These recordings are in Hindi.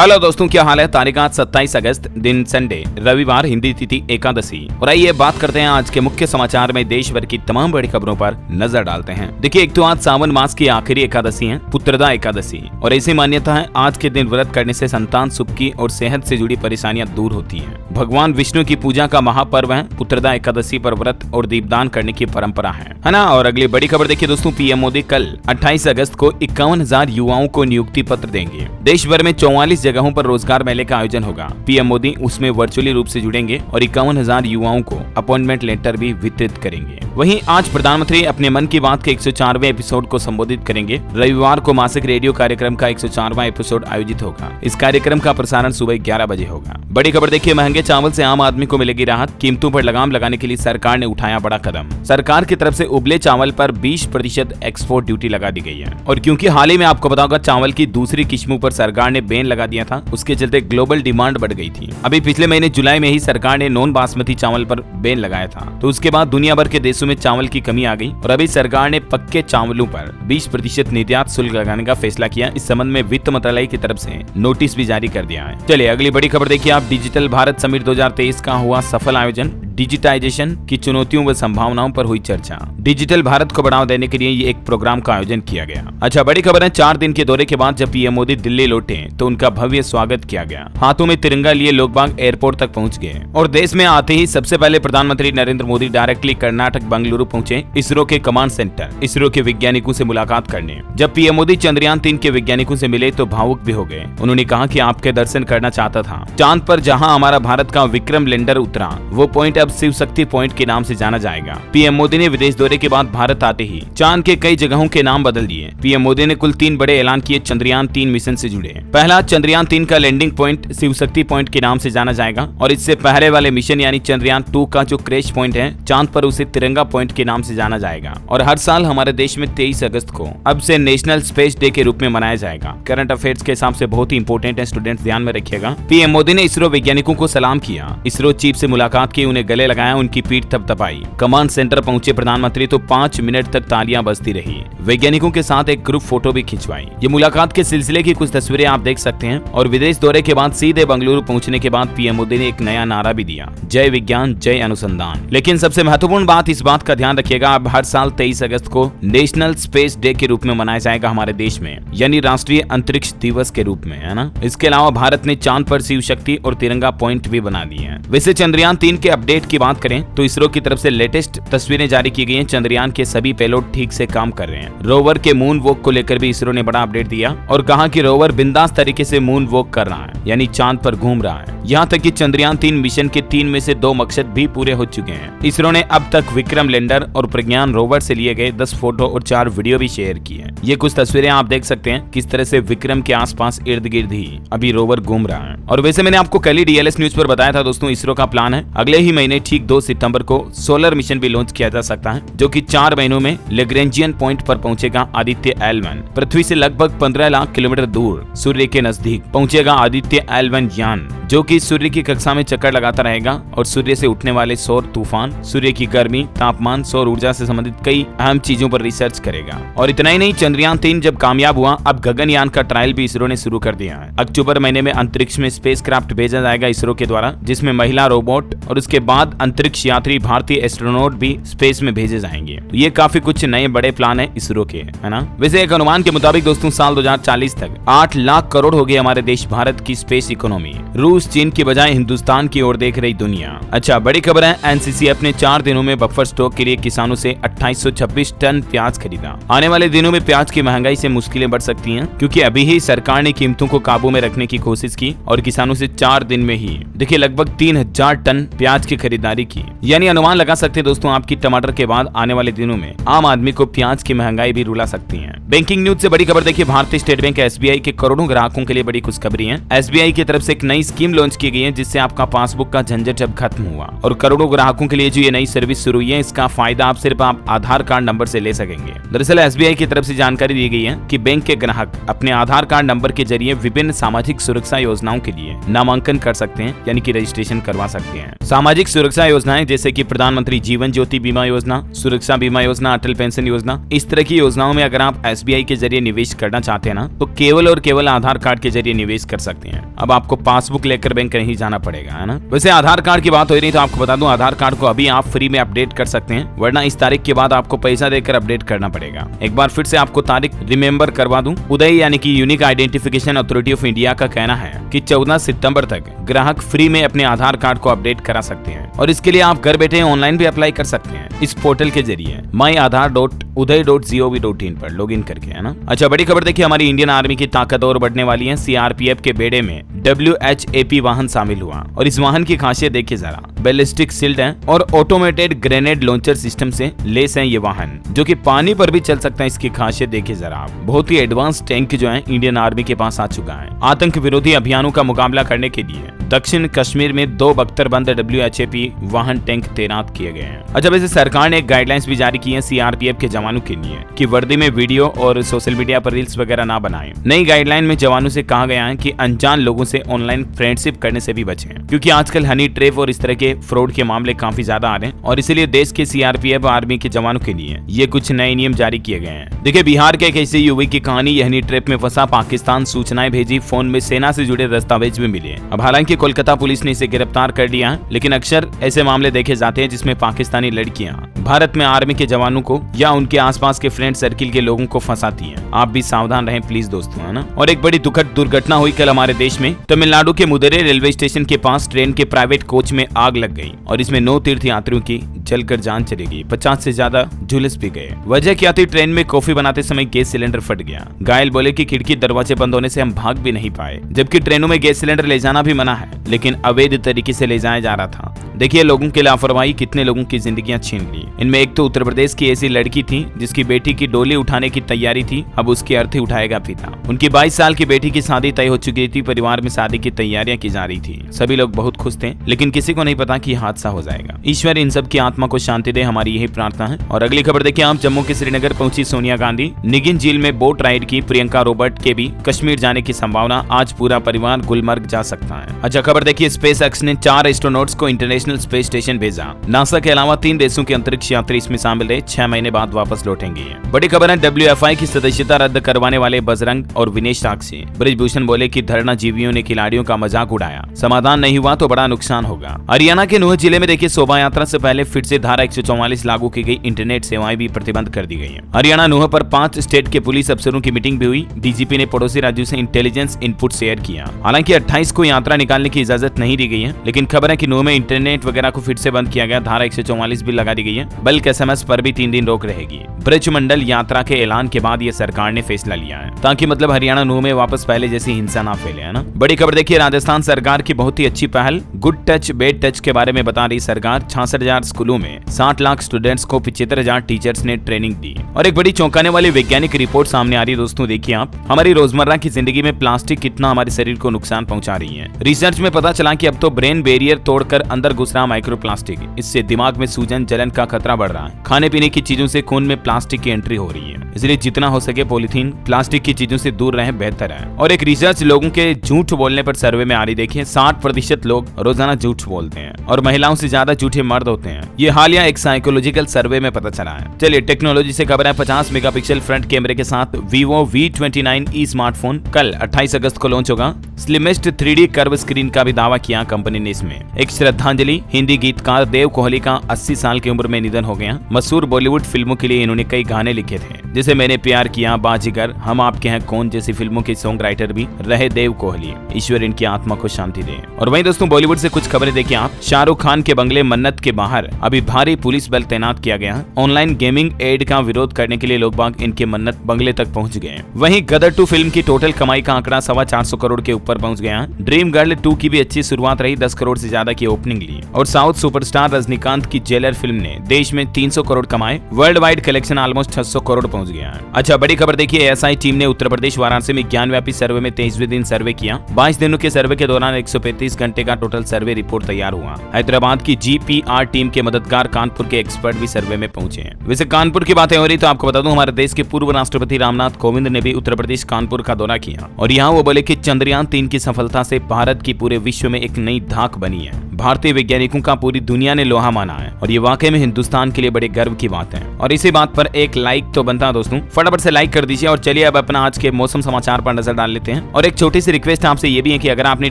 हेलो दोस्तों, क्या हाल है। तारीख आज 27 अगस्त, दिन संडे, रविवार, हिंदी तिथि एकादशी। और आइए बात करते हैं आज के मुख्य समाचार में देश भर की तमाम बड़ी खबरों पर नजर डालते हैं। देखिए, एक तो आज सावन मास की आखिरी एकादशी है, पुत्रदा एकादशी। और ऐसी मान्यता है आज के दिन व्रत करने से संतान सुख की और सेहत से जुड़ी परेशानियां दूर होती है। भगवान विष्णु की पूजा का महापर्व है पुत्रदा एकादशी पर व्रत और दीपदान करने की परंपरा है ना। और अगली बड़ी खबर देखिए दोस्तों, पीएम मोदी कल 28 अगस्त को 51,000 युवाओं को नियुक्ति पत्र देंगे। देश भर में 44 जगहों पर रोजगार मेले का आयोजन होगा। पीएम मोदी उसमें वर्चुअली रूप से जुड़ेंगे और 51,000 युवाओं को अपॉइंटमेंट लेटर भी वितरित करेंगे। वहीं आज प्रधानमंत्री अपने मन की बात के 104वें एपिसोड को संबोधित करेंगे। रविवार को मासिक रेडियो कार्यक्रम का 104वां एपिसोड आयोजित होगा। इस कार्यक्रम का प्रसारण सुबह 11 बजे होगा। बड़ी खबर देखिए, महंगे चावल से आम आदमी को मिलेगी राहत। कीमतों पर लगाम लगाने के लिए सरकार ने उठाया बड़ा कदम। सरकार की तरफ से उबले चावल पर 20% एक्सपोर्ट ड्यूटी लगा दी गई है। और क्योंकि हाल ही में आपको बताऊंगा चावल की दूसरी किस्मों पर सरकार ने बैन लगा दिया था, उसके चलते ग्लोबल डिमांड बढ़ गई थी। अभी पिछले महीने जुलाई में ही सरकार ने नॉन बासमती चावल पर बैन लगाया था, तो उसके बाद दुनिया भर के देशों में चावल की कमी आ गई और अभी सरकार ने पक्के चावलों पर 20% निर्यात शुल्क लगाने का फैसला किया। इस संबंध में वित्त मंत्रालय की तरफ से नोटिस भी जारी कर दिया है। चलिए अगली बड़ी खबर देखिए आप, डिजिटल भारत समिट 2023 का हुआ सफल आयोजन। डिजिटाइजेशन की चुनौतियों व संभावनाओं पर हुई चर्चा। डिजिटल भारत को बढ़ावा देने के लिए ये एक प्रोग्राम का आयोजन किया गया। अच्छा, बड़ी खबर है, 4 दिन के दौरे के बाद जब पीएम मोदी दिल्ली लौटे तो उनका भव्य स्वागत किया गया। हाथों में तिरंगा लिए लोग बाग एयरपोर्ट तक पहुंच गए और देश में आते ही सबसे पहले प्रधानमंत्री नरेंद्र मोदी डायरेक्टली कर्नाटक बंगलुरु पहुंचे इसरो के कमांड सेंटर, इसरो के वैज्ञानिकों से मुलाकात करने। जब पीएम मोदी चंद्रयान 3 के वैज्ञानिकों से मिले तो भावुक भी हो गए। उन्होंने कहा कि आपके दर्शन करना चाहता था। चांद पर जहां हमारा भारत का विक्रम लैंडर उतरा, वो पॉइंट अब शिव शक्ति पॉइंट के नाम से जाना जाएगा। पीएम मोदी ने विदेश दौरे के बाद भारत आते ही चांद के कई जगहों के नाम बदल दिए। पीएम मोदी ने कुल 3 बड़े ऐलान किए चंद्रयान 3 मिशन से जुड़े। पहला, चंद्रयान 3 का landing point Shiv Shakti point के नाम से जाना जाएगा और इससे पहले वाले मिशन यानी चंद्रयान 2 का जो क्रैश पॉइंट है चांद पर, उसे तिरंगा पॉइंट के नाम से जाना जाएगा। और हर साल हमारे देश में 23 अगस्त को अब से नेशनल स्पेस डे के रूप में मनाया जाएगा। करंट अफेयर्स के हिसाब से बहुत ही इंपोर्टेंट है, स्टूडेंट्स ध्यान में रखिएगा। पीएम मोदी ने इसरो वैज्ञानिकों को सलाम किया, इसरो चीफ से मुलाकात की, उन्हें गले लगाया, उनकी पीठ थपथपाई। कमांड सेंटर पहुंचे प्रधानमंत्री तो 5 मिनट तक तालियां बजती रही। वैज्ञानिकों के साथ एक ग्रुप फोटो भी खिंचवाई। ये मुलाकात के सिलसिले की कुछ तस्वीरें आप देख सकते हैं। और विदेश दौरे के बाद सीधे बंगलुरु पहुंचने के बाद पीएम मोदी ने एक नया नारा भी दिया, जय विज्ञान जय अनुसंधान। लेकिन सबसे महत्वपूर्ण बात, इस बात का ध्यान रखिएगा, अब हर साल 23 अगस्त को नेशनल स्पेस डे के रूप में मनाया जाएगा हमारे देश में, यानी राष्ट्रीय अंतरिक्ष दिवस के रूप में, है ना। इसके अलावा भारत ने चांद पर शिव शक्ति और तिरंगा पॉइंट भी बना दिए हैं। वैसे चंद्रयान 3 के अपडेट की बात करें तो इसरो की तरफ से लेटेस्ट तस्वीरें जारी की गई हैं। चंद्रयान के सभी पेलोड ठीक से काम कर रहे हैं। रोवर के मून वॉक को लेकर भी इसरो ने बड़ा अपडेट दिया और कहा कि रोवर बिंदास तरीके से मून वॉक कर रहा है, यानी चांद पर घूम रहा है। यहाँ तक कि चंद्रयान 3 मिशन के 3 में से 2 मकसद भी पूरे हो चुके हैं। इसरो ने अब तक विक्रम लैंडर और प्रज्ञान रोवर से लिए गए 10 फोटो और 4 वीडियो भी शेयर किए हैं। ये कुछ तस्वीरें आप देख सकते हैं किस तरह से विक्रम के आसपास इर्द गिर्द ही अभी रोवर घूम रहा है। और वैसे मैंने आपको कल ही डीएलएस न्यूज पर बताया था दोस्तों, इसरो का प्लान है अगले ही महीने ठीक 2 सितंबर को सोलर मिशन भी लॉन्च किया जा सकता है, जो कि 4 महीनों में लेग्रेंजियन पॉइंट पर पहुंचेगा। आदित्य L1 पृथ्वी से लगभग 15 लाख किलोमीटर दूर सूर्य के नजदीक पहुंचेगा आदित्य L1 यान, जो कि सूर्य की कक्षा में चक्कर लगाता रहेगा और सूर्य से उठने वाले सौर तूफान, सूर्य की गर्मी, तापमान, सौर ऊर्जा से संबंधित कई अहम चीजों पर रिसर्च करेगा। और इतना ही नहीं, चंद्रयान 3 जब कामयाब हुआ, अब गगनयान का ट्रायल भी इसरो ने शुरू कर दिया है। अक्टूबर महीने में अंतरिक्ष में स्पेसक्राफ्ट भेजा जाएगा इसरो के द्वारा, जिसमें महिला रोबोट और उसके बाद अंतरिक्ष यात्री भारतीय एस्ट्रोनॉट भी स्पेस में भेजे जाएंगे। ये काफी कुछ नए बड़े प्लान है इसरो के, है ना। वैसे एक अनुमान के मुताबिक दोस्तों साल 2040 तक 8 लाख करोड़ हो गए हमारे देश भारत की स्पेस इकोनॉमी। रूस चीन की बजाय हिंदुस्तान की ओर देख रही दुनिया। अच्छा, बड़ी खबर है, एनसीसी अपने 4 दिनों में बफर स्टॉक के लिए किसानों से 2826 टन प्याज खरीदा। आने वाले दिनों में प्याज की महंगाई से मुश्किलें बढ़ सकती हैं, क्योंकि अभी ही सरकार ने कीमतों को काबू में रखने की कोशिश की और किसानों से 4 दिन में ही देखिए लगभग 3000 टन प्याज की खरीदारी की। यानी अनुमान लगा सकते हैं दोस्तों आपकी टमाटर के बाद आने वाले दिनों में आम आदमी को प्याज की महंगाई भी रुला सकती है। बैंकिंग न्यूज से बड़ी खबर देखिए, भारतीय स्टेट बैंक एसबीआई के करोड़ों ग्राहकों के लिए बड़ी खुशखबरी है। एसबीआई की तरफ से एक नई स्कीम स्कीम लॉन्च की गई है जिससे आपका पासबुक का झंझट अब खत्म हुआ और करोड़ों ग्राहकों के लिए जो ये नई सर्विस शुरू हुई है इसका फायदा आप सिर्फ आधार कार्ड नंबर से ले सकेंगे। दरअसल एसबीआई की तरफ से जानकारी दी गई है कि बैंक के ग्राहक अपने आधार कार्ड नंबर के जरिए विभिन्न सामाजिक सुरक्षा योजनाओं के लिए नामांकन कर सकते हैं, यानी कि रजिस्ट्रेशन करवा सकते हैं। सामाजिक सुरक्षा योजनाएं जैसे कि प्रधानमंत्री जीवन ज्योति बीमा योजना, सुरक्षा बीमा योजना, अटल पेंशन योजना, इस तरह की योजनाओं में अगर आप एसबीआई के जरिए निवेश करना चाहते हैं ना तो केवल और केवल आधार कार्ड के जरिए निवेश कर सकते हैं। अब आपको पासबुक लेकर बैंक नहीं जाना पड़ेगा, है ना। वैसे आधार कार्ड की बात हो रही तो आपको बता दूं आधार कार्ड को अभी आप फ्री में अपडेट कर सकते हैं, वरना इस तारीख के बाद आपको पैसा देकर अपडेट करना पड़ेगा। एक बार फिर से आपको तारीख रिमेंबर करवा दूं। उदय यानी कि unique identification authority of India का कहना है कि 14 सितंबर तक ग्राहक फ्री में अपने आधार कार्ड को अपडेट करा सकते हैं और इसके लिए आप घर बैठे ऑनलाइन भी अप्लाई कर सकते हैं इस पोर्टल के जरिए myaadhar.uday.gov.in पर लॉगिन करके, है ना। अच्छा, बड़ी खबर देखिए, हमारी इंडियन आर्मी की ताकत और बढ़ने वाली है। सीआरपीएफ के बेड़े में WHAP वाहन शामिल हुआ और इस वाहन की खासियत देखिए जरा, बैलिस्टिक शील्ड है और ऑटोमेटेड ग्रेनेड लॉन्चर सिस्टम से लेस है ये वाहन, जो कि पानी पर भी चल सकता है। इसकी खासियत देखिए जरा आप, बहुत ही एडवांस टैंक जो है इंडियन आर्मी के पास आ चुका है। आतंक विरोधी अभियानों का मुकाबला करने के लिए दक्षिण कश्मीर में 2 बख्तरबंद WHAP वाहन टैंक तैनात किए गए हैं। अच्छा, वैसे सरकार ने एक गाइडलाइंस भी जारी की है सीआरपीएफ के जवानों के लिए कि वर्दी में वीडियो और सोशल मीडिया पर रील्स वगैरह ना बनाएं। नई गाइडलाइन में जवानों से कहा गया है कि अनजान लोगों से ऑनलाइन फ्रेंडशिप करने से भी बचें, क्योंकि आजकल हनी ट्रैप और इस तरह के फ्रॉड के मामले काफी ज्यादा आ रहे हैं और इसीलिए देश के सीआरपीएफ आर्मी के जवानों के लिए ये कुछ नए नियम जारी किए गए हैं। देखिए, बिहार के एक ऐसे युवक की कहानी, ये हनी ट्रैप में फंसा, पाकिस्तान सूचनाएं भेजी, फोन में सेना से जुड़े दस्तावेज भी मिले। अब हालांकि कोलकाता पुलिस ने इसे गिरफ्तार कर लिया, लेकिन अक्सर ऐसे मामले देखे जाते हैं जिसमें पाकिस्तानी लड़कियां भारत में आर्मी के जवानों को या उनके आसपास के फ्रेंड सर्किल के लोगों को फंसाती हैं। आप भी सावधान रहें प्लीज दोस्तों, है ना। और एक बड़ी दुखद दुर्घटना हुई कल हमारे देश में। तमिलनाडु के मुदरे रेलवे स्टेशन के पास ट्रेन के प्राइवेट कोच में आग लग गई और इसमें 9 तीर्थयात्रियों की जलकर जान चली गई, 50 से ज्यादा झुलस भी गए। वजह क्या थी? ट्रेन में कॉफी बनाते समय गैस सिलेंडर फट गया। घायल बोले कि खिड़की दरवाजे बंद होने से हम भाग भी नहीं पाए, जबकि ट्रेनों में गैस सिलेंडर ले जाना भी मना है, लेकिन अवैध तरीके से ले जाया जा रहा था। देखिए, लोगों की लापरवाही कितने लोगों की जिंदगियां छीन ली। इनमें एक तो उत्तर प्रदेश की ऐसी लड़की थी जिसकी बेटी की डोली उठाने की तैयारी थी, अब उसकी अर्थी उठाएगा पिता। उनकी 22 साल की बेटी की शादी तय हो चुकी थी, परिवार में शादी की तैयारियां की जा रही थी, सभी लोग बहुत खुश थे, लेकिन किसी को नहीं पता कि हादसा हो जाएगा। ईश्वर इन सब की आत्मा को शांति दे, हमारी यही प्रार्थना है। और अगली खबर देखिए आप, जम्मू के श्रीनगर पहुंची सोनिया गांधी, निगिन झील में बोट राइड की। प्रियंका रोबर्ट के भी कश्मीर जाने की संभावना, आज पूरा परिवार गुलमर्ग जा सकता है। अच्छा, खबर देखिए, स्पेस एक्स ने 4 एस्ट्रोनॉट्स को इंटरनेशनल स्पेस स्टेशन भेजा। नासा के अलावा 3 देशों के अंतरिक्ष यात्री इसमें शामिल रहे, 6 महीने बाद वापस लौटेंगे। बड़ी खबर है, WFI की सदस्यता रद्द करवाने वाले बजरंग और विनेश साक्षी। ब्रिजभूषण बोले कि धरना जीवियों ने खिलाड़ियों का मजाक उड़ाया, समाधान नहीं हुआ तो बड़ा नुकसान होगा। हरियाणा के नूह जिले में देखिए, शोभा यात्रा से पहले फिर से धारा 144 लागू की गई, इंटरनेट सेवाएं भी प्रतिबंध कर दी गई है। हरियाणा नूह पर 5 स्टेट के पुलिस अफसरों की मीटिंग भी हुई। डीजीपी ने पड़ोसी राज्यों से इंटेलिजेंस इनपुट शेयर किया। हालांकि 28 को यात्रा निकालने की इजाजत नहीं दी गई है, लेकिन खबर है कि नूह में इंटरनेट वगैरह को फिर से बंद किया गया। धारा 144 भी लगा दी गई है, बल्कि SMS पर भी 3 दिन रोक रहेगी। ब्रजमंडल यात्रा के ऐलान के बाद ये सरकार ने फैसला लिया है, ताकि मतलब हरियाणा नूह में वापस पहले जैसी हिंसा ना फैले, है ना। बड़ी खबर देखिए, राजस्थान सरकार की बहुत ही अच्छी पहल, गुड टच बेड टच के बारे में बता रही सरकार। 66,000 स्कूलों में 60 लाख स्टूडेंट्स को 75,000 टीचर्स ने ट्रेनिंग दी। और एक बड़ी चौंकाने वाली वैज्ञानिक रिपोर्ट सामने आ रही है दोस्तों, देखिए आप, हमारी रोजमर्रा की जिंदगी में प्लास्टिक कितना हमारे शरीर को नुकसान पहुंचा रही है। रिसर्च में पता चला कि अब तो ब्रेन बैरियर तोड़कर अंदर घुस रहा माइक्रो प्लास्टिक, इससे दिमाग में सूजन जलन का खतरा बढ़ रहा है। खाने पीने की चीजों से खून में प्लास्टिक की एंट्री हो रही है, इसलिए जितना हो सके पॉलीथीन प्लास्टिक की चीजों से दूर रहें, बेहतर है। और एक रिसर्च लोगों के झूठ बोलने पर सर्वे में आ रही, देखिए 60% लोग रोजाना झूठ बोलते हैं और महिलाओं से ज्यादा झूठे मर्द होते हैं। ये हालिया एक साइकोलॉजिकल सर्वे में पता चला है। चलिए टेक्नोलॉजी से खबर है, 50 मेगापिक्सल फ्रंट कैमरे के साथ Vivo V29e स्मार्टफोन कल 28 अगस्त को लॉन्च होगा। स्लिमेस्ट 3D कर्व स्क्रीन का भी दावा किया कंपनी ने इसमें। एक श्रद्धांजलि, हिंदी गीतकार देव कोहली का 80 साल की उम्र में निधन हो गया। मशहूर बॉलीवुड फिल्मों के लिए इन्होंने कई गाने लिखे थे, जैसे मैंने प्यार किया, बाजीगर, हम आपके हैं कौन जैसी फिल्मों के सॉन्ग राइटर भी रहे देव कोहली। ईश्वर इनकी आत्मा को शांति दे। और वहीं दोस्तों बॉलीवुड से कुछ खबरें देखिए आप। शाहरुख खान के बंगले मन्नत के बाहर अभी भारी पुलिस बल तैनात किया गया है। ऑनलाइन गेमिंग एड का विरोध करने के लिए लोग बाग इनके मन्नत बंगले तक पहुंच गए। वहीं गदर 2 फिल्म की टोटल कमाई का आंकड़ा 425 करोड़ के ऊपर पहुंच गया है। ड्रीम गर्ल 2 की भी अच्छी शुरुआत रही, 10 करोड़ से ज्यादा की ओपनिंग ली और साउथ सुपरस्टार रजनीकांत की जेलर फिल्म ने देश में 300 करोड़ कमाए। World wide collection almost 600 crore पहुंच गया है। अच्छा, बड़ी खबर देखिए, एएसआई टीम ने उत्तर प्रदेश वाराणसी में ज्ञानव्यापी सर्वे में 23वें दिन सर्वे किया। 22 दिनों के सर्वे के दौरान 135 घंटे का टोटल सर्वे रिपोर्ट तैयार हुआ। हैदराबाद की जीपीआर टीम के मददगार कानपुर के एक्सपर्ट भी सर्वे में पहुंचे हैं। वैसे कानपुर की बातें हो रही तो आपको बता दूं, हमारे देश के पूर्व राष्ट्रपति रामनाथ कोविंद ने भी उत्तर प्रदेश कानपुर का दौरा किया और यहाँ वो बोले कि चंद्रयान 3 की सफलता से भारत की पूरे विश्व में एक नई धाक बनी है। भारतीय वैज्ञानिकों का पूरी दुनिया ने लोहा माना है और ये वाकई में हिंदुस्तान के लिए बड़े गर्व की बात है। और इसी बात पर एक लाइक तो बनता है दोस्तों, फटाफट से लाइक कर दीजिए। और चलिए अब अपना आज के मौसम समाचार पर नजर डाल लेते हैं। और एक छोटी सी रिक्वेस्ट आपसे ये भी है कि अगर आपने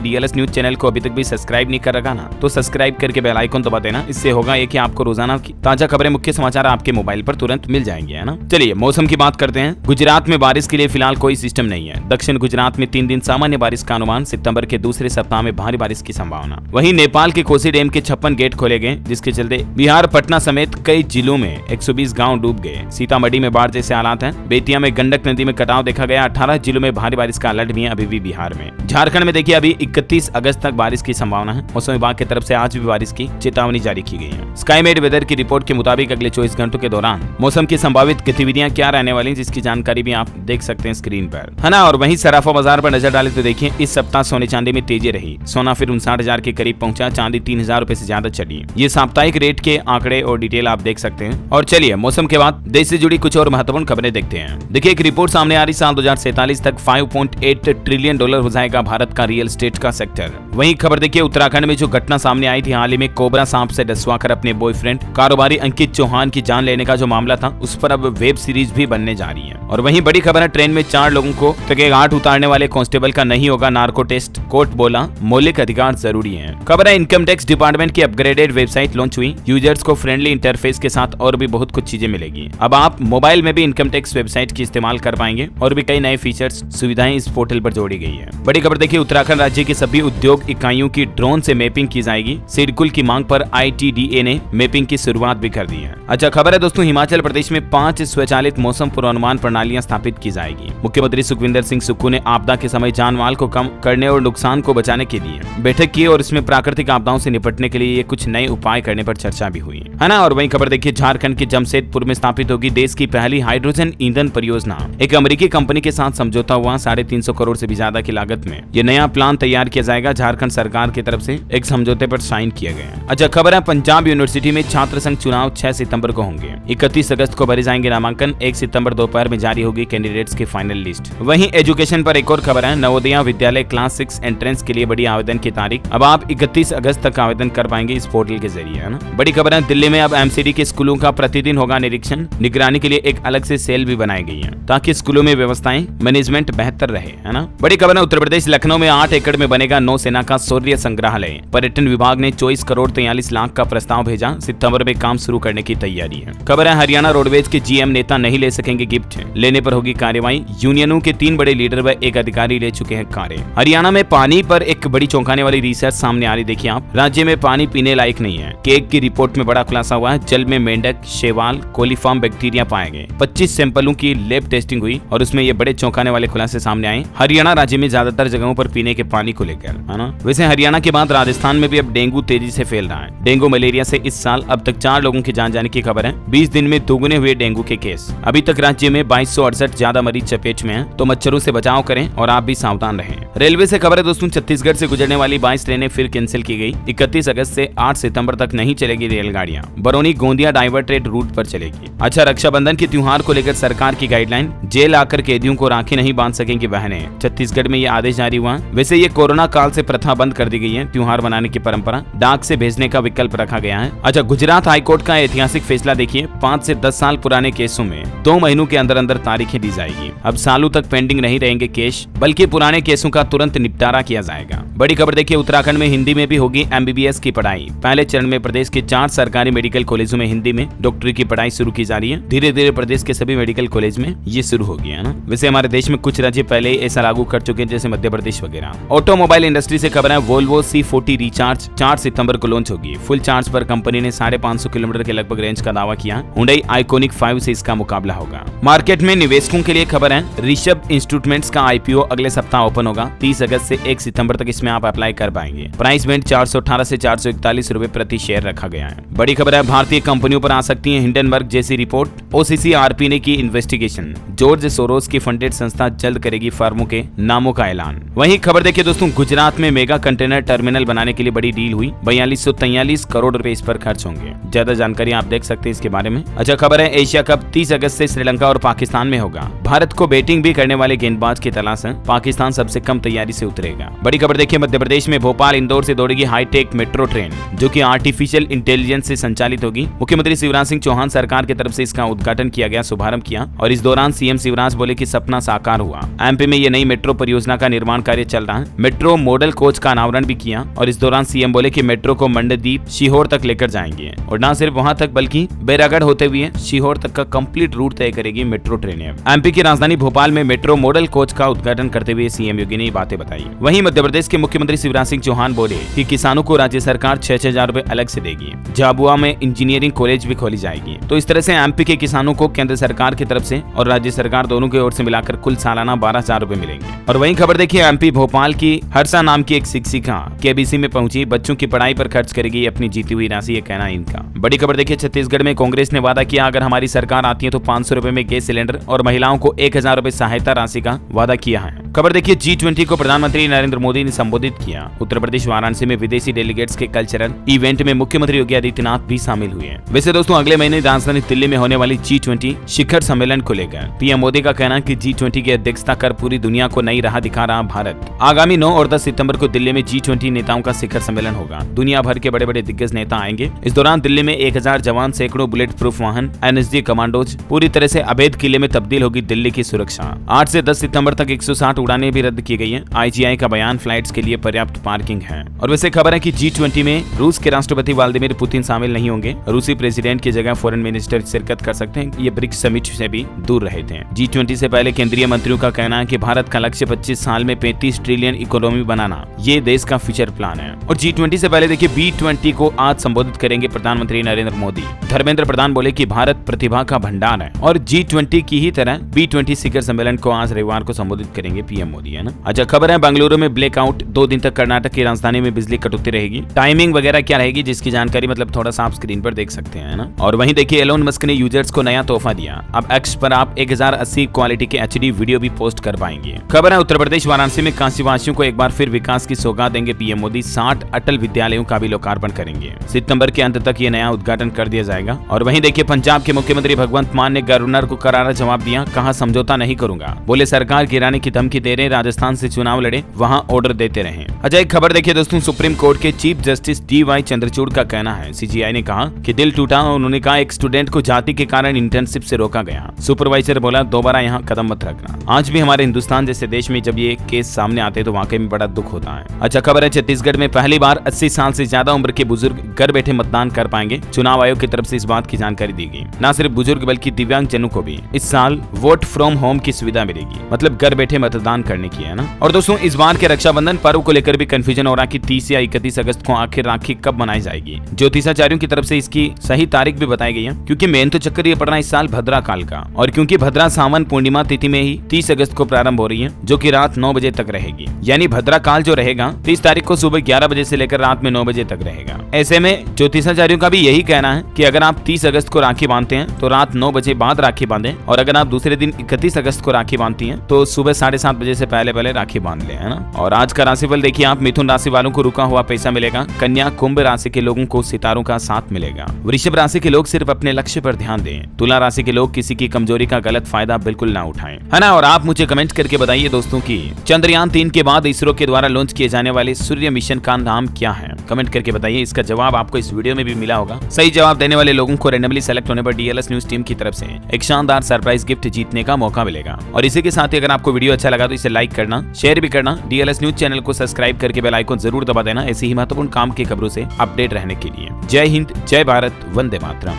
डीएलएस न्यूज चैनल को अभी तक भी सब्सक्राइब नहीं कर रखा ना, तो सब्सक्राइब करके बेल आइकन दबा देना। इससे होगा ये कि आपको रोजाना की ताजा खबरें, मुख्य समाचार आपके मोबाइल पर तुरंत मिल जाएंगे, है ना। चलिए मौसम की बात करते हैं। गुजरात में बारिश के लिए फिलहाल कोई सिस्टम नहीं है। दक्षिण गुजरात में 3 दिन सामान्य बारिश का अनुमान, सितंबर के दूसरे सप्ताह में भारी बारिश की संभावना। वहीं नेपाल के कोसी डैम के 56 गेट खोले गए, जिसके चलते बिहार, पटना समेत कई जिलों में 120 गांव डूब गए। सीतामढ़ी में बाढ़ जैसे हालात हैं। बेतिया में गंडक नदी में कटाव देखा गया। 18 जिलों में भारी बारिश का अलर्ट भी है अभी भी बिहार में। झारखंड में देखिए अभी 31 अगस्त तक बारिश की संभावना है। मौसम विभाग की तरफ से आज भी बारिश की चेतावनी जारी की गई है। स्काईमेड वेदर की रिपोर्ट के मुताबिक अगले 24 घंटों के दौरान मौसम की संभावित गतिविधियां क्या रहने वाली, जिसकी जानकारी भी आप देख सकते हैं स्क्रीन पर, है ना। और वहीं सराफा बाजार पर नजर डाले तो देखिए इस सप्ताह सोने चांदी में तेजी रही। सोना फिर 59,000 के करीब पहुंचा, चांदी 3,000 रुपए से ज्यादा चढ़ी। ये साप्ताहिक रेट के आंकड़े और डिटेल आप देख सकते हैं। और चलिए मौसम के बाद देश से जुड़ी कुछ और महत्वपूर्ण खबरें देखते हैं। देखिए एक रिपोर्ट सामने आ रही, साल 2047 तक $5.8 ट्रिलियन हो जाएगा भारत का रियल एस्टेट का सेक्टर। वहीं खबर देखिए उत्तराखंड में जो घटना सामने आई थी हाल ही में, कोबरा सांप से डसवाकर अपने बॉयफ्रेंड कारोबारी अंकित चौहान की जान लेने का जो मामला था, उस पर अब वेब सीरीज भी बनने जा रही है। और वहीं बड़ी खबर है, ट्रेन में 4 लोगों को घाट उतारने वाले कांस्टेबल का नहीं होगा नार्को टेस्ट, कोर्ट बोला मौलिक अधिकार जरूरी है। खबर है इनकम टैक्स डिपार्टमेंट की अपग्रेडेड वेबसाइट लॉन्च हुई। यूजर्स को फ्रेंडली इंटरफेस के साथ और भी बहुत कुछ चीजें मिलेगी। अब आप मोबाइल में भी इनकम टैक्स वेबसाइट की इस्तेमाल कर पाएंगे और भी कई नए फीचर्स सुविधाएं इस पोर्टल पर जोड़ी गई है। बड़ी खबर देखिए उत्तराखंड राज्य की सभी उद्योग इकाइयों की ड्रोन से मैपिंग की जाएगी। सिडकुल की मांग पर ITDA ने मैपिंग की शुरुआत भी कर दी है। अच्छा खबर है दोस्तों, हिमाचल प्रदेश में 5 स्वचालित मौसम पूर्वानुमान प्रणालियां स्थापित की जाएगी। मुख्यमंत्री सुखविंदर सिंह सुक्खू ने आपदा के समय जान माल को कम करने और नुकसान को बचाने के लिए बैठक की और इसमें प्राकृतिक आपदाओं से निपटने के लिए ये कुछ नए उपाय करने पर चर्चा भी हुई, है ना। और वहीं खबर देखिए झारखंड के जमशेदपुर में स्थापित होगी देश की पहली हाइड्रोजन ईंधन परियोजना। एक अमेरिकी कंपनी के साथ समझौता हुआ, 350 करोड़ से भी ज्यादा की लागत में ये नया प्लान तैयार किया जाएगा। झारखंड सरकार की तरफ से एक समझौते पर साइन किया गया। अच्छा खबर है पंजाब यूनिवर्सिटी में छात्र संघ चुनाव 6 सितंबर को होंगे। 31 अगस्त को भरे जाएंगे नामांकन। 1 सितंबर दोपहर में जारी होगी कैंडिडेट्स की फाइनल लिस्ट। वहीं एजुकेशन पर एक और खबर है, नवोदया विद्यालय क्लास 6 एंट्रेंस के लिए बड़ी आवेदन की तारीख। अब आप 31 अगस्त तक आवेदन कर पाएंगे इस पोर्टल के जरिए, है ना। बड़ी खबर है दिल्ली में अब MCD के स्कूलों का प्रतिदिन होगा निरीक्षण। निगरानी के लिए एक अलग से सेल भी बनाई गई है ताकि स्कूलों में व्यवस्थाएं, मैनेजमेंट बेहतर रहे, है ना। बड़ी खबर है उत्तर प्रदेश लखनऊ में 8 एकड़ में बनेगा नौसेना का शौर्य संग्रहालय। पर्यटन विभाग ने 24 करोड़ 43 लाख का प्रस्ताव भेजा। सितंबर में काम शुरू करने की तैयारी है। खबर है हरियाणा रोडवेज के GM नेता नहीं ले सकेंगे गिफ्ट, लेने पर होगी कार्रवाई। यूनियनों के 3 बड़े लीडर व एक अधिकारी ले चुके हैं कारें। हरियाणा में पानी पर एक बड़ी चौंकाने वाली रिसर्च सामने आ रही, देखिए आप। राज्य में पानी पीने लायक नहीं है। केक की रिपोर्ट में बड़ा खुलासा हुआ है। जल में मेंढक, शैवाल, कोलीफॉर्म बैक्टीरिया पाए गए। 25 सैंपलों की लैब टेस्टिंग हुई और उसमें ये बड़े चौंकाने वाले खुलासे सामने आए हरियाणा राज्य में ज्यादातर जगहों पर पीने के पानी को लेकर, है ना। वैसे हरियाणा के बाद राजस्थान में भी अब डेंगू तेजी से फैल रहा है। डेंगू मलेरिया से इस साल अब तक 4 लोगों की जान जाने की खबर है। 20 दिन में दोगुने हुए डेंगू के केस। अभी तक राज्य में 2268 ज्यादा मरीज चपेट में हैं, तो मच्छरों से बचाव करें और आप भी सावधान रहें। रेलवे से खबर है दोस्तों, छत्तीसगढ़ से गुजरने वाली 22 ट्रेनें फिर कैंसिल की गई। 31 अगस्त से 8 सितंबर तक नहीं चलेगी रेलगाड़ियां। बरौनी गोंदिया डाइवर्टेड रूट पर चलेगी। अच्छा रक्षाबंधन के त्योहार को लेकर सरकार की गाइडलाइन, जेल आकर कैदियों को राखी नहीं बांध सकेंगी बहनें। छत्तीसगढ़ में ये आदेश जारी हुआ। वैसे ये कोरोना काल से प्रथा बंद कर दी गई है। त्योहार मनाने की परंपरा डाक से भेजने का विकल्प रखा गया है। अच्छा गुजरात हाईकोर्ट का ऐतिहासिक फैसला देखिए, 5 से 10 साल पुराने केसों में 2 महीनों के अंदर अंदर तारीखें दी जाएगी। अब सालों तक पेंडिंग नहीं रहेंगे केस, बल्कि पुराने केसों का तुरंत निपटारा किया जाएगा। बड़ी खबर देखिए उत्तराखंड में हिंदी में भी होगी MBBS की पढ़ाई। पहले चरण में प्रदेश के 4 सरकारी सरकारी मेडिकल कॉलेजों में हिंदी में डॉक्टरी की पढ़ाई शुरू की जा रही है। धीरे धीरे प्रदेश के सभी मेडिकल कॉलेज में ये शुरू हो गया है ना। वैसे हमारे देश में कुछ राज्य पहले ऐसा लागू कर चुके हैं, जैसे मध्य प्रदेश वगैरह। ऑटोमोबाइल इंडस्ट्री से खबर है, वोल्वो C40 रिचार्ज 4 सितंबर को लॉन्च होगी। फुल चार्ज पर कंपनी ने 550 किलोमीटर के लगभग रेंज का दावा किया। हुंडई आइकॉनिक 5 से इसका मुकाबला होगा। मार्केट में निवेशकों के लिए खबर है, ऋषभ इंस्ट्रूमेंट्स का IPO अगले सप्ताह ओपन होगा। 30 अगस्त से 1 सितंबर तक इसमें आप अप्लाई कर पाएंगे। प्राइस बैंड 418 से 441 रुपए प्रति शेयर रखा गया है। बड़ी खबर है, भारतीय कंपनियों पर आ सकती है हिंडनबर्ग जैसी रिपोर्ट। OCCRP ने की इन्वेस्टिगेशन। जॉर्ज सोरोस की फंडेड संस्था जल्द करेगी फर्मों के नामों का ऐलान। वहीं खबर देखिए दोस्तों, गुजरात में मेगा कंटेनर टर्मिनल बनाने के लिए बड़ी डील हुई। 4243 करोड़ रुपए इस पर खर्च होंगे। ज्यादा जानकारी आप देख सकते हैं इसके बारे में। अच्छा खबर है, एशिया कप 30 अगस्त से श्रीलंका और पाकिस्तान में होगा। भारत को बैटिंग भी करने वाले गेंदबाज की तलाश है। पाकिस्तान सबसे कम तैयारी से उतरेगा। बड़ी खबर देखिए, मध्य प्रदेश में भोपाल इंदौर से दौड़ेगी हाईटेक मेट्रो ट्रेन, जो कि आर्टिफिशियल इंटेलिजेंस से संचालित होगी। मुख्यमंत्री शिवराज सिंह चौहान सरकार की तरफ से इसका उद्घाटन किया गया, शुभारंभ किया, और इस दौरान सीएम शिवराज बोले कि सपना साकार हुआ। MP में ये नई मेट्रो परियोजना का निर्माण कार्य चल रहा है। मेट्रो मॉडल कोच का अनावरण भी किया, और इस दौरान सीएम बोले कि मेट्रो को मंडदीप सीहोर तक लेकर जाएंगे, और न सिर्फ वहां तक बल्कि बैरागढ़ होते हुए सीहोर तक का कंप्लीट रूट तय करेगी मेट्रो ट्रेनें। MP की राजधानी भोपाल में मेट्रो मॉडल कोच का उद्घाटन करते हुए सीएम योगी ने ये बातें बताई। वहीं मध्य प्रदेश के मुख्यमंत्री शिवराज सिंह चौहान बोले कि किसानों को राज्य सरकार 6,000 रुपए अलग से देगी। झाबुआ में इंजीनियरिंग कॉलेज भी खोली जाएगी। तो इस तरह से MP के किसानों को केंद्र सरकार की तरफ से और राज्य सरकार दोनों की ओर से मिलाकर कुल सालाना 12,000 रुपए मिलेंगे। और वहीं खबर देखिए, MP भोपाल की हर्षा नाम की एक शिक्षिका KBC में पहुंची, बच्चों की पढ़ाई पर खर्च करेगी अपनी जीती हुई राशि, ये कहना है इनका। बड़ी खबर देखिए, छत्तीसगढ़ में कांग्रेस ने वादा किया, अगर हमारी सरकार आती है तो 500 रुपए में गैस सिलेंडर और महिलाओं को 1,000 रुपए सहायता राशि का वादा किया है। खबर देखिए, G20 को प्रधानमंत्री नरेंद्र मोदी ने संबोधित किया। उत्तर प्रदेश वाराणसी में विदेशी डेलीगेट्स के कल्चरल इवेंट में मुख्यमंत्री योगी आदित्यनाथ भी शामिल हुए। वैसे दोस्तों, अगले महीने राजधानी दिल्ली में होने वाली G20 शिखर सम्मेलन को लेकर पीएम मोदी का कहना है कि G20 की अध्यक्षता कर पूरी दुनिया को नई राह दिखा रहा भारत। आगामी 9 और 10 सितंबर को दिल्ली में G20 नेताओं का शिखर सम्मेलन होगा। दुनिया भर के बड़े बड़े दिग्गज नेता आएंगे। इस दौरान दिल्ली में 1000 जवान, सैकड़ों बुलेट प्रूफ वाहन, NSG कमांडोज, पूरी तरह से अवैध किले में तब्दील होगी दिल्ली की सुरक्षा। 8 से 10 सितंबर तक 160 उड़ानें भी रद्द की गई है। IGI का बयान, फ्लाइट्स के लिए पर्याप्त पार्किंग है। और वैसे खबर है कि G20 में रूस के राष्ट्रपति व्लादिमीर पुतिन शामिल नहीं होंगे। रूसी प्रेसिडेंट की जगह फॉरेन मिनिस्टर शिरकत कर सकते हैं। ये ब्रिक्स समिट से भी दूर रहे थे। G20 से पहले केंद्रीय मंत्रियों का कहना है कि भारत का लक्ष्य 25 साल में 35 ट्रिलियन इकोनॉमी बनाना, ये देश का फ्यूचर प्लान है। और G20 से पहले देखिए, B20 को आज संबोधित करेंगे प्रधानमंत्री नरेंद्र मोदी। धर्मेंद्र प्रधान बोले कि भारत प्रतिभा का भंडार है, और G20 की ही तरह B20 शिखर सम्मेलन को आज रविवार को संबोधित करेंगे पीएम मोदी, है ना। अच्छा खबर है, बेंगलुरु में ब्लैकआउट, 2 दिन तक कर्नाटक की राजधानी में बिजली कटौती रहेगी। टाइमिंग वगैरह क्या रहेगी, जिसकी जानकारी मतलब थोड़ा सा आप स्क्रीन पर देख सकते हैं ना। और वहीं देखिए, एलोन मस्क ने यूजर्स को नया तोहफा दिया। अब X पर आप 1080 क्वालिटी के HD वीडियो भी पोस्ट कर पाएंगे। खबर है, उत्तर प्रदेश वाराणसी में काशीवासियों को एक बार फिर विकास की सौगात देंगे पीएम मोदी। 60 अटल विद्यालयों का भी लोकार्पण करेंगे। सितंबर के अंत तक ये नया उद्घाटन कर दिया जाएगा। और वहीं देखिए, पंजाब के मुख्यमंत्री भगवंत मान ने गवर्नर को करारा जवाब दिया। कहा, समझौता नहीं करूंगा। बोले सरकार गिराने की धमकी दे रहे, राजस्थान से चुनाव लड़े, वहां ऑर्डर देते रहे। अच्छा एक खबर देखिए दोस्तों, सुप्रीम कोर्ट के चीफ जस्टिस DY चंद्रचूड़ का कहना है, CGI ने कहा कि दिल टूटा। उन्होंने कहा, एक स्टूडेंट को जाति के कारण इंटर्नशिप से रोका गया। सुपरवाइजर बोला, दोबारा यहाँ कदम मत रखना। आज भी हमारे हिंदुस्तान जैसे देश में जब ये केस सामने आते तो वाकई में बड़ा दुख होता है। अच्छा खबर है, छत्तीसगढ़ में पहली बार 80 साल से ज्यादा उम्र के बुजुर्ग घर बैठे मतदान कर पाएंगे। चुनाव आयोग की तरफ से इस बात की जानकारी दी गई। न सिर्फ बुजुर्ग बल्कि दिव्यांग जनों को भी इस साल वोट फ्रॉम होम की सुविधा मिलेगी, मतलब घर बैठे मतदान करने की, है ना। और दोस्तों, इस बार के रक्षाबंधन पर्व को लेकर भी कंफ्यूजन हो रहा कि 30 या 31 अगस्त को आखिर राखी कब मनाई जाएगी। ज्योतिषाचार्यों की तरफ से इसकी सही तारीख भी बताई गई है, क्योंकि मेन तो चक्कर ये पड़ रहा है इस साल भद्रा काल का। और क्योंकि भद्रा सावन पूर्णिमा तिथि में ही 30 अगस्त को प्रारंभ हो रही है, जो कि रात 9 बजे तक रहेगी। यानी भद्रा काल जो रहेगा 30 तारीख को सुबह 11 बजे से लेकर रात में 9 बजे तक रहेगा। ऐसे में ज्योतिषाचार्यों का भी यही कहना है कि अगर आप 30 अगस्त को राखी बांधते हैं तो रात 9 बजे बाद राखी बांधें, और अगर आप दूसरे दिन 31 अगस्त को राखी बांधती हैं तो सुबह 7:30 बजे से पहले राखी बांध ले, है ना। और आज का राशिफल देखिए आप, मिथुन राशि वालों को रुका हुआ पैसा मिलेगा। कन्या कुंभ राशि के लोगों को सितारों का साथ मिलेगा। वृषभ राशि के लोग सिर्फ अपने लक्ष्य पर ध्यान दें। तुला राशि के लोग किसी की कमजोरी का गलत फायदा बिल्कुल ना उठाएं, है ना। और आप मुझे कमेंट करके बताइए दोस्तों की चंद्रयान 3 के बाद इसरो के द्वारा लॉन्च किए जाने वाले सूर्य मिशन का नाम क्या है। कमेंट करके बताइए। इसका जवाब आपको इस वीडियो में भी मिला होगा। सही जवाब देने वाले लोगों को रैंडमली सेलेक्ट होने पर DLS न्यूज टीम की तरफ से एक शानदार सरप्राइज गिफ्ट जीतने का मौका मिलेगा। और इसी के साथ ही अगर आपको वीडियो अच्छा लगा तो इसे लाइक करना, शेयर भी करना, DLS न्यूज चैनल को सब्सक्राइब करके बेल आइकन जरूर दबा देना, ऐसी ही महत्वपूर्ण काम की खबरों से अपडेट रहने के लिए। जय हिंद। हिंद, जय भारत, वंदे मातरम।